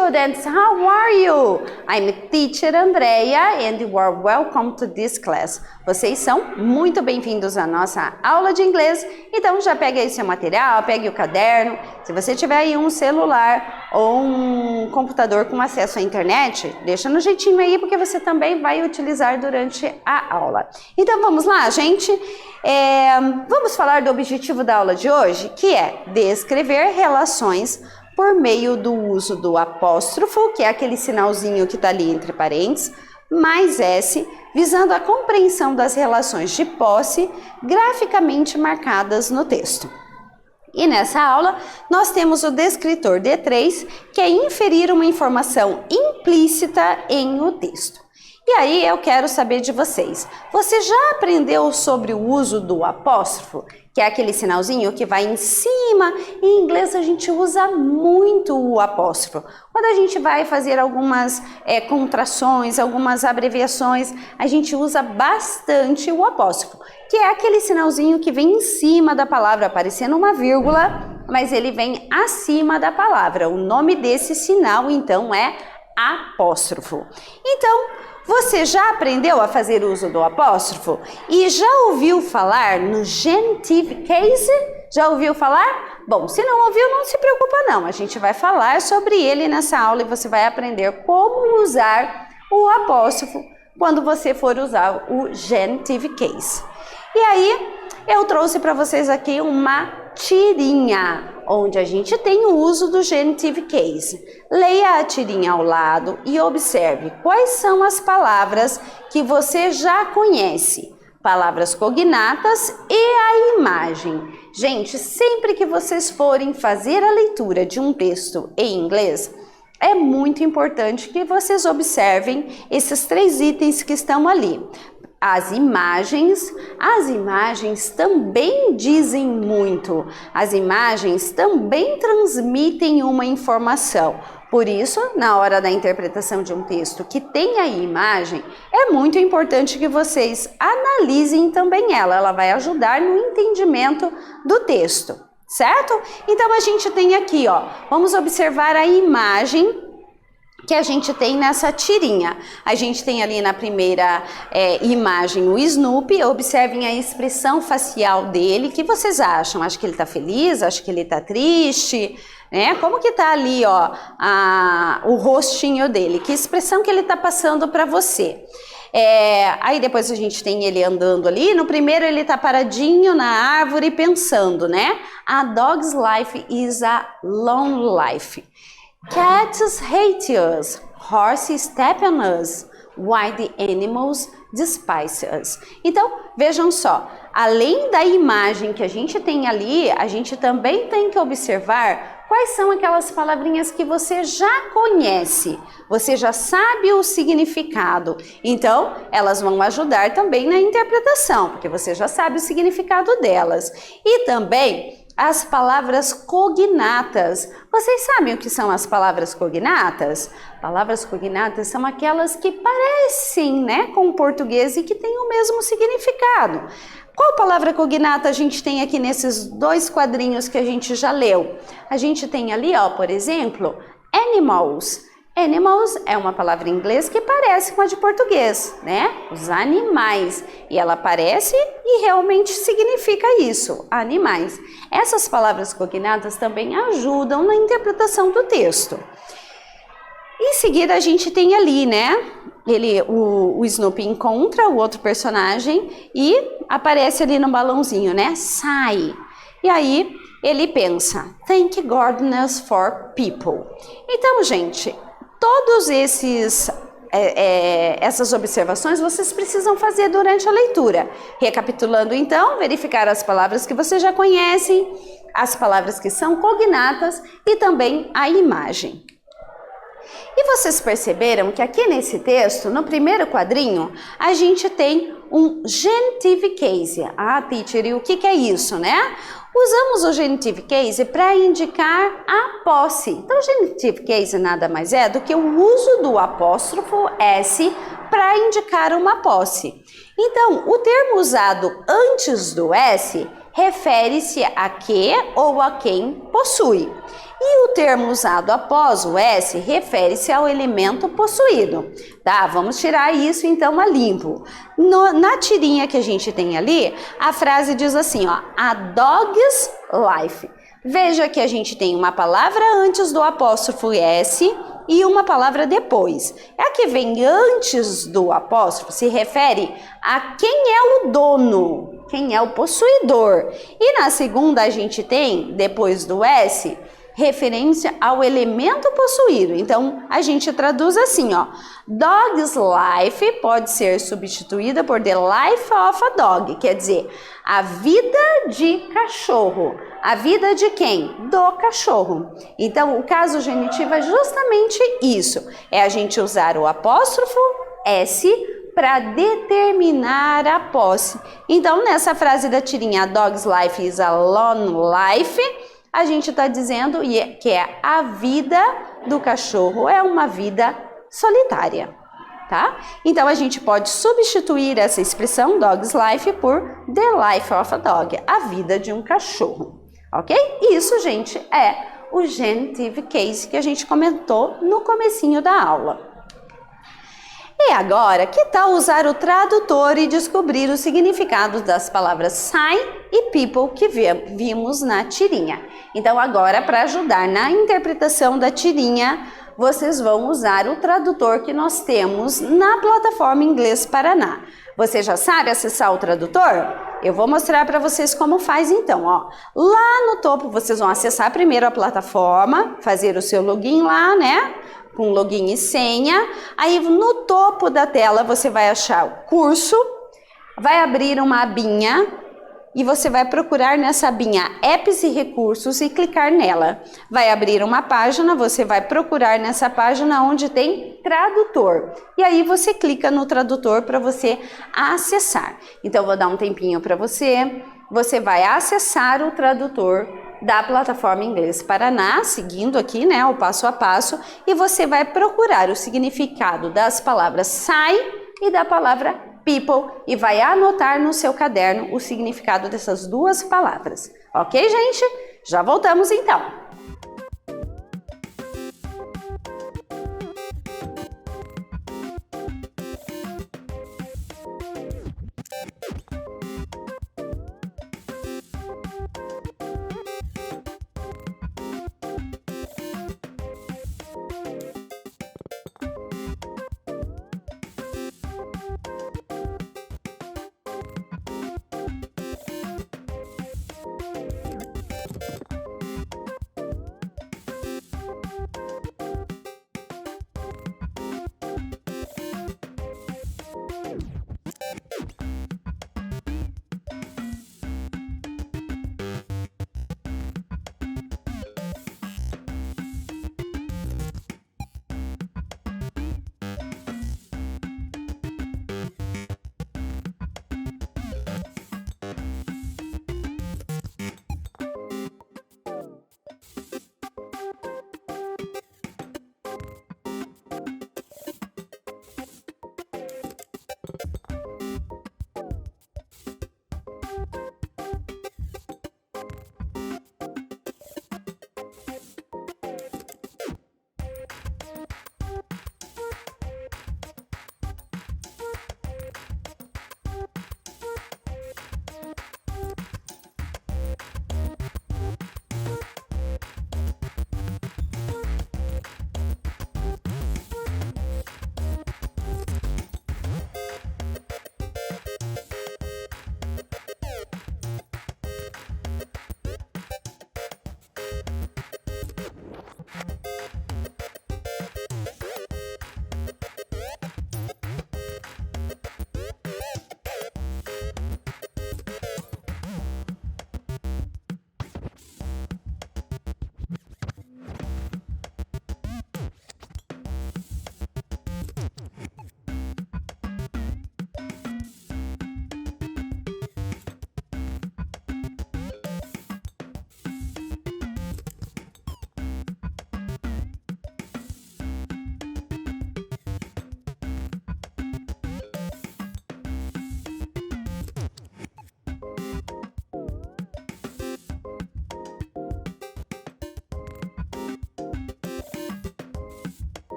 students, how are you? I'm teacher Andrea and you are welcome to this class. Vocês são muito bem-vindos à nossa aula de inglês, então já pegue aí seu material, pegue o caderno. Se você tiver aí um celular ou um computador com acesso à internet, deixa no jeitinho aí, porque você também vai utilizar durante a aula. Então vamos lá, gente? Vamos falar do objetivo da aula de hoje, que é descrever relações por meio do uso do apóstrofo, que é aquele sinalzinho que está ali entre parênteses, mais S, visando a compreensão das relações de posse graficamente marcadas no texto. E nessa aula, nós temos o descritor D3, que é inferir uma informação implícita em o texto. E aí eu quero saber de vocês, você já aprendeu sobre o uso do apóstrofo? Que é aquele sinalzinho que vai em cima. Em inglês a gente usa muito o apóstrofo. Quando a gente vai fazer algumas contrações, algumas abreviações, a gente usa bastante o apóstrofo, que é aquele sinalzinho que vem em cima da palavra, parecendo uma vírgula, mas ele vem acima da palavra. O nome desse sinal, então, é apóstrofo. Então, você já aprendeu a fazer uso do apóstrofo? E já ouviu falar no genitive case? Já ouviu falar? Bom, se não ouviu, não se preocupa não. A gente vai falar sobre ele nessa aula e você vai aprender como usar o apóstrofo quando você for usar o genitive case. E aí, eu trouxe para vocês aqui uma tirinha, onde a gente tem o uso do genitive case. Leia a tirinha ao lado e observe quais são as palavras que você já conhece. Palavras cognatas e a imagem. Gente, sempre que vocês forem fazer a leitura de um texto em inglês, é muito importante que vocês observem esses 3 itens que estão ali. As imagens também dizem muito, as imagens também transmitem uma informação. Por isso, na hora da interpretação de um texto que tem a imagem, é muito importante que vocês analisem também ela vai ajudar no entendimento do texto, certo? Então a gente tem aqui, ó, vamos observar a imagem que a gente tem nessa tirinha. A gente tem ali na primeira imagem o Snoopy. Observem a expressão facial dele. O que vocês acham? Acho que ele tá feliz? Acho que ele tá triste? Né? Como que tá ali, ó, o rostinho dele? Que expressão que ele tá passando para você? Aí depois a gente tem ele andando ali. No primeiro ele tá paradinho na árvore pensando, né? A dog's life is a long life. Cats hate us, horses step on us, wild animals despise us. Então, vejam só, além da imagem que a gente tem ali, a gente também tem que observar quais são aquelas palavrinhas que você já conhece, você já sabe o significado. Então, elas vão ajudar também na interpretação, porque você já sabe o significado delas. E também as palavras cognatas. Vocês sabem o que são as palavras cognatas? Palavras cognatas são aquelas que parecem, né, com o português e que têm o mesmo significado. Qual palavra cognata a gente tem aqui nesses 2 quadrinhos que a gente já leu? A gente tem ali, ó, por exemplo, animals. Animals é uma palavra em inglês que parece com a de português, né? Os animais. E ela parece e realmente significa isso, animais. Essas palavras cognatas também ajudam na interpretação do texto. Em seguida a gente tem ali, né? O Snoopy encontra o outro personagem e aparece ali no balãozinho, né? Sai. E aí ele pensa, thank goodness for people. Então, gente, todos essas observações vocês precisam fazer durante a leitura. Recapitulando então, verificar as palavras que você já conhece, as palavras que são cognatas e também a imagem. E vocês perceberam que aqui nesse texto, no primeiro quadrinho, a gente tem um genitive case. Ah, teacher, e o que é isso, né? Usamos o genitive case para indicar a posse. Então, o genitive case nada mais é do que o uso do apóstrofo S para indicar uma posse. Então, o termo usado antes do S refere-se a que ou a quem possui. E o termo usado após o S refere-se ao elemento possuído, tá? Vamos tirar isso então a limpo. Na tirinha que a gente tem ali, a frase diz assim, ó, a dog's life. Veja que a gente tem uma palavra antes do apóstrofo S e uma palavra depois. A que vem antes do apóstrofo se refere a quem é o dono, quem é o possuidor. E na segunda a gente tem, depois do S, referência ao elemento possuído. Então, a gente traduz assim, ó. Dog's life pode ser substituída por the life of a dog, quer dizer, a vida de cachorro. A vida de quem? Do cachorro. Então, o caso genitivo é justamente isso. É a gente usar o apóstrofo S para determinar a posse. Então, nessa frase da tirinha, a dog's life is a lone life, a gente está dizendo que é a vida do cachorro, é uma vida solitária, tá? Então, a gente pode substituir essa expressão dog's life por the life of a dog, a vida de um cachorro, ok? Isso, gente, é o genitive case que a gente comentou no comecinho da aula. E agora, que tal usar o tradutor e descobrir os significados das palavras sign e people que vimos na tirinha? Então, agora, para ajudar na interpretação da tirinha, vocês vão usar o tradutor que nós temos na plataforma Inglês Paraná. Você já sabe acessar o tradutor? Eu vou mostrar para vocês como faz então, ó. Lá no topo, vocês vão acessar primeiro a plataforma, fazer o seu login lá, né? Com login e senha. Aí no topo da tela você vai achar o curso, vai abrir uma abinha e você vai procurar nessa abinha apps e recursos e clicar nela. Vai abrir uma página, você vai procurar nessa página onde tem tradutor. E aí você clica no tradutor para você acessar. Então vou dar um tempinho para você. Você vai acessar o tradutor da plataforma Inglês Paraná, seguindo aqui, né, o passo a passo, e você vai procurar o significado das palavras sign e da palavra people e vai anotar no seu caderno o significado dessas duas palavras. Ok, gente? Já voltamos então.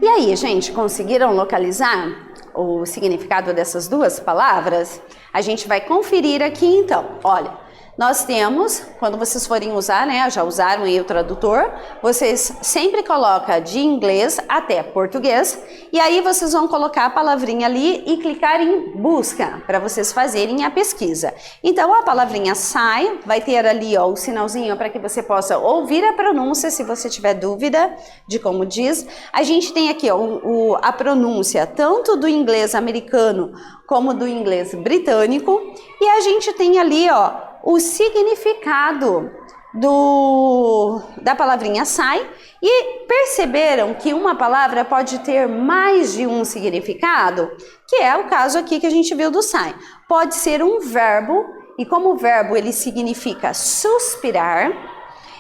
E aí, gente, conseguiram localizar o significado dessas duas palavras? A gente vai conferir aqui então. Olha, nós temos, quando vocês forem usar, né, já usaram aí o tradutor, vocês sempre colocam de inglês até português, e aí vocês vão colocar a palavrinha ali e clicar em busca, para vocês fazerem a pesquisa. Então, a palavrinha sai, vai ter ali ó, o sinalzinho para que você possa ouvir a pronúncia, se você tiver dúvida de como diz. A gente tem aqui ó, a pronúncia tanto do inglês americano como do inglês britânico, e a gente tem ali ó, o significado da palavrinha sai, e perceberam que uma palavra pode ter mais de um significado, que é o caso aqui que a gente viu do sai. Pode ser um verbo, e como verbo ele significa suspirar,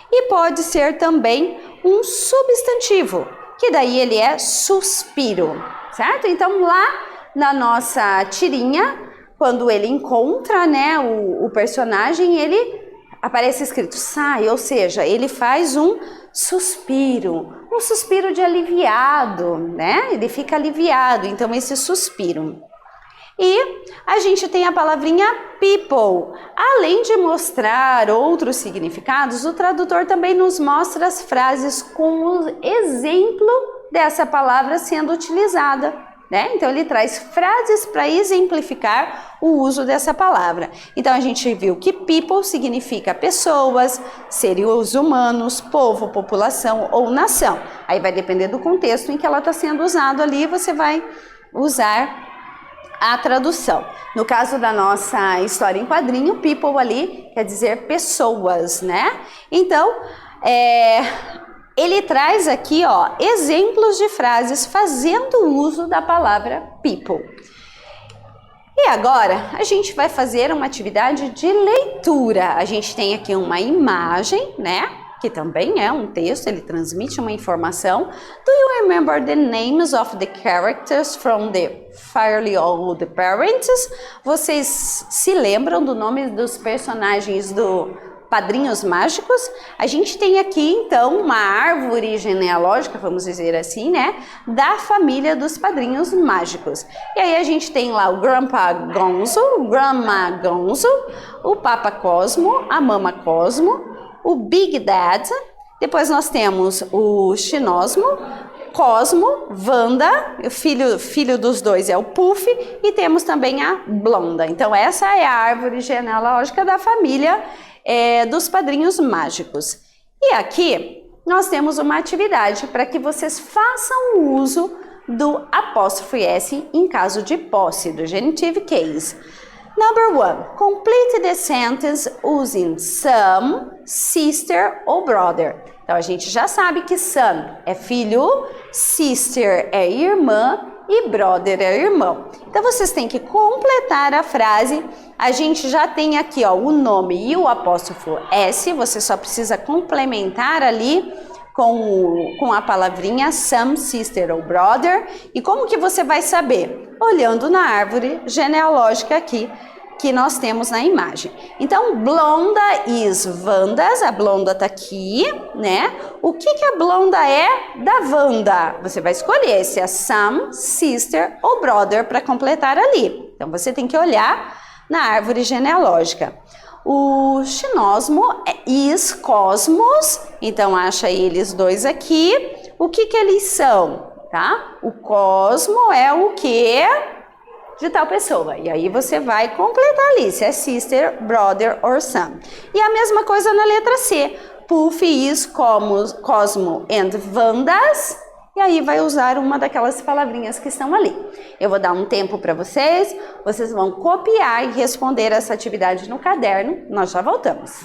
e pode ser também um substantivo, que daí ele é suspiro, certo? Então lá na nossa tirinha, quando ele encontra, né, o personagem, ele aparece escrito sai, ou seja, ele faz um suspiro de aliviado, né? Ele fica aliviado, então esse suspiro. E a gente tem a palavrinha people. Além de mostrar outros significados, o tradutor também nos mostra as frases com o exemplo dessa palavra sendo utilizada. Então ele traz frases para exemplificar o uso dessa palavra. Então a gente viu que people significa pessoas, seres humanos, povo, população ou nação. Aí vai depender do contexto em que ela está sendo usada ali, você vai usar a tradução. No caso da nossa história em quadrinho, people ali quer dizer pessoas, né? Então, ele traz aqui, ó, exemplos de frases fazendo uso da palavra people. E agora, a gente vai fazer uma atividade de leitura. A gente tem aqui uma imagem, né? Que também é um texto, ele transmite uma informação. Do you remember the names of the characters from the Fairly Odd Parents? Vocês se lembram do nome dos personagens do Padrinhos Mágicos? A gente tem aqui então uma árvore genealógica, vamos dizer assim, né, da família dos Padrinhos Mágicos. E aí a gente tem lá o Grandpa Gonzo, o Grandma Gonzo, o Papa Cosmo, a Mama Cosmo, o Big Dad, depois nós temos o Chinosmo, Cosmo, Wanda, o filho dos dois é o Puff, e temos também a Blonda. Então essa é a árvore genealógica da família dos Padrinhos Mágicos. E aqui nós temos uma atividade para que vocês façam uso do apóstrofe S em caso de posse, do genitive case. Number 1. Complete the sentence using some, sister ou brother. Então a gente já sabe que son é filho, sister é irmã e brother é irmão. Então vocês têm que completar a frase. A gente já tem aqui ó, o nome e o apóstrofo S, você só precisa complementar ali com a palavrinha some, sister ou brother. E como que você vai saber? Olhando na árvore genealógica aqui que nós temos na imagem. Então, Blonda is Wandas, a Blonda tá aqui, né? O que a Blonda é da Wanda? Você vai escolher se é some, sister ou brother para completar ali. Então, você tem que olhar na árvore genealógica. O Chinosmo is Cosmos, então acha eles dois aqui. O que eles são, tá? O Cosmo é o que de tal pessoa, e aí você vai completar ali, se é sister, brother or son. E a mesma coisa na letra C, Puff is Cosmo and Wandas, e aí vai usar uma daquelas palavrinhas que estão ali. Eu vou dar um tempo para vocês vão copiar e responder essa atividade no caderno, nós já voltamos.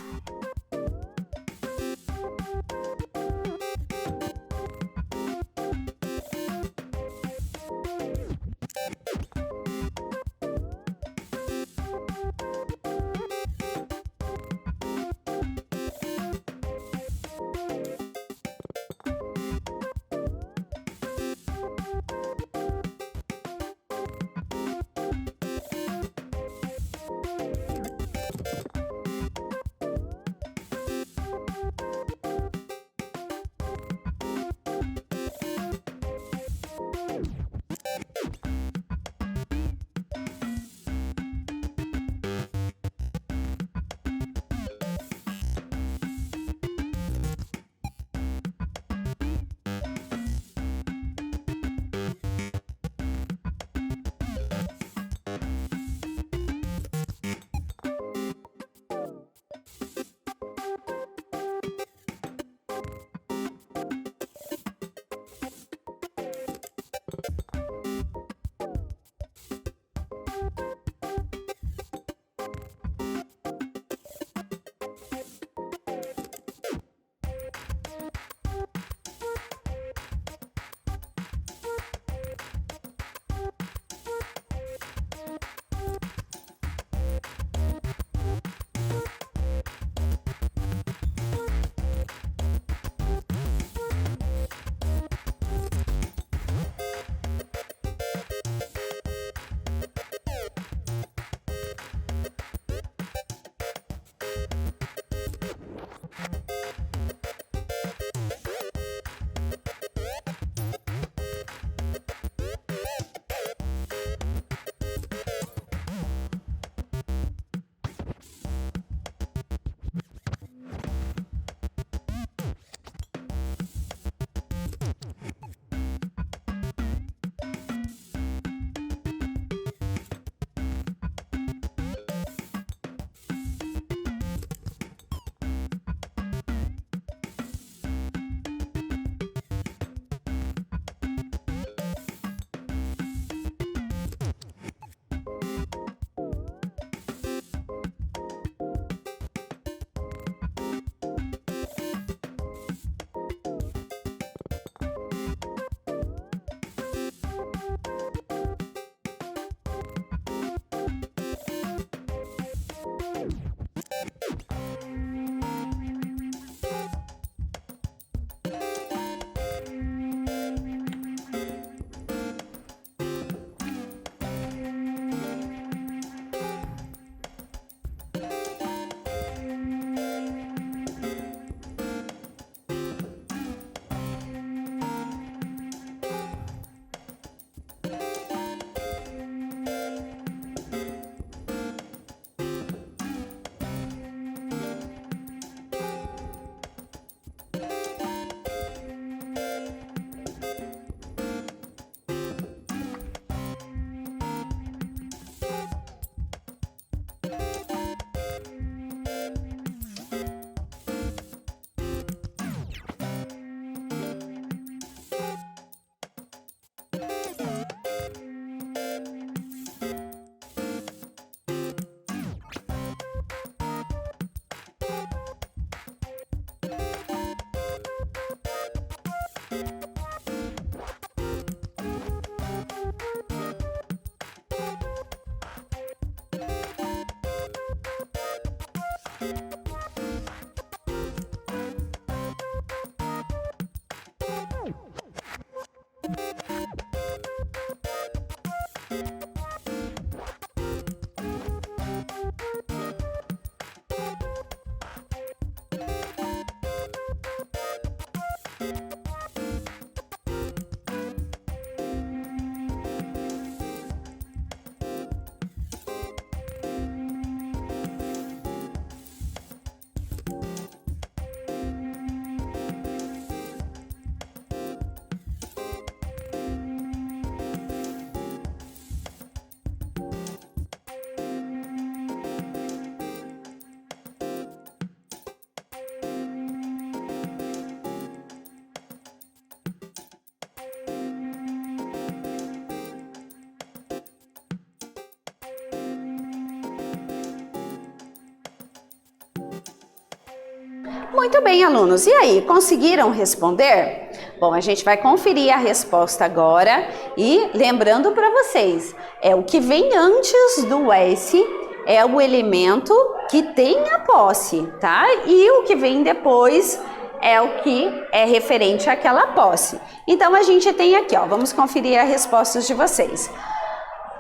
Muito bem, alunos. E aí, conseguiram responder? Bom, a gente vai conferir a resposta agora e lembrando para vocês, o que vem antes do S é o elemento que tem a posse, tá? E o que vem depois é o que é referente àquela posse. Então, a gente tem aqui, ó, vamos conferir as respostas de vocês.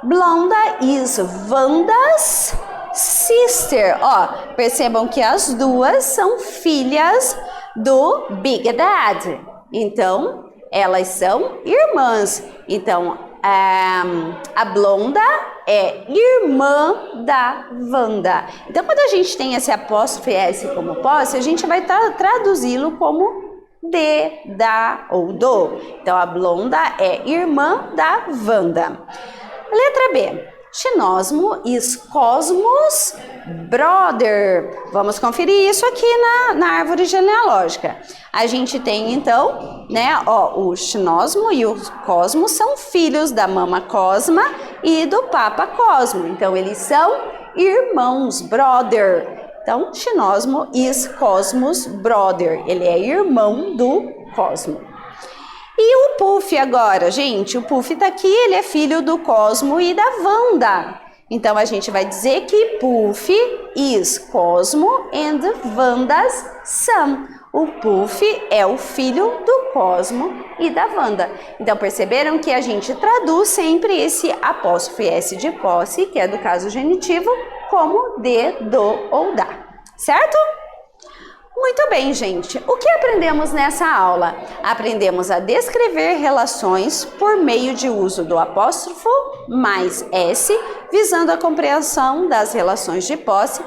Blonda is Wanda's sister. Ó, percebam que as duas são filhas do Big Dad. Então, elas são irmãs. Então, a Blonda é irmã da Wanda. Então, quando a gente tem esse apóstrofe S como posse, a gente vai traduzi-lo como de, da ou do. Então, a Blonda é irmã da Wanda. Letra B. Xinosmo is Cosmos brother. Vamos conferir isso aqui na árvore genealógica. A gente tem então, né, ó, o Xinosmo e o Cosmo são filhos da mama Cosma e do papa Cosmo. Então, eles são irmãos, brother. Então, Xinosmo is Cosmos brother. Ele é irmão do Cosmo. E o Puff agora, gente, o Puff tá aqui, ele é filho do Cosmo e da Wanda. Então, a gente vai dizer que Puff is Cosmo and Wanda's son. O Puff é o filho do Cosmo e da Wanda. Então, perceberam que a gente traduz sempre esse apóstrofe S de posse, que é do caso genitivo, como de, do ou da, certo? Muito bem, gente. O que aprendemos nessa aula? Aprendemos a descrever relações por meio de uso do apóstrofo mais S, visando a compreensão das relações de posse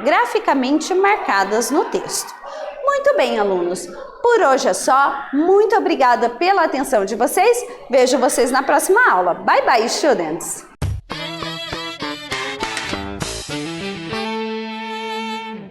graficamente marcadas no texto. Muito bem, alunos. Por hoje é só. Muito obrigada pela atenção de vocês. Vejo vocês na próxima aula. Bye, bye, students!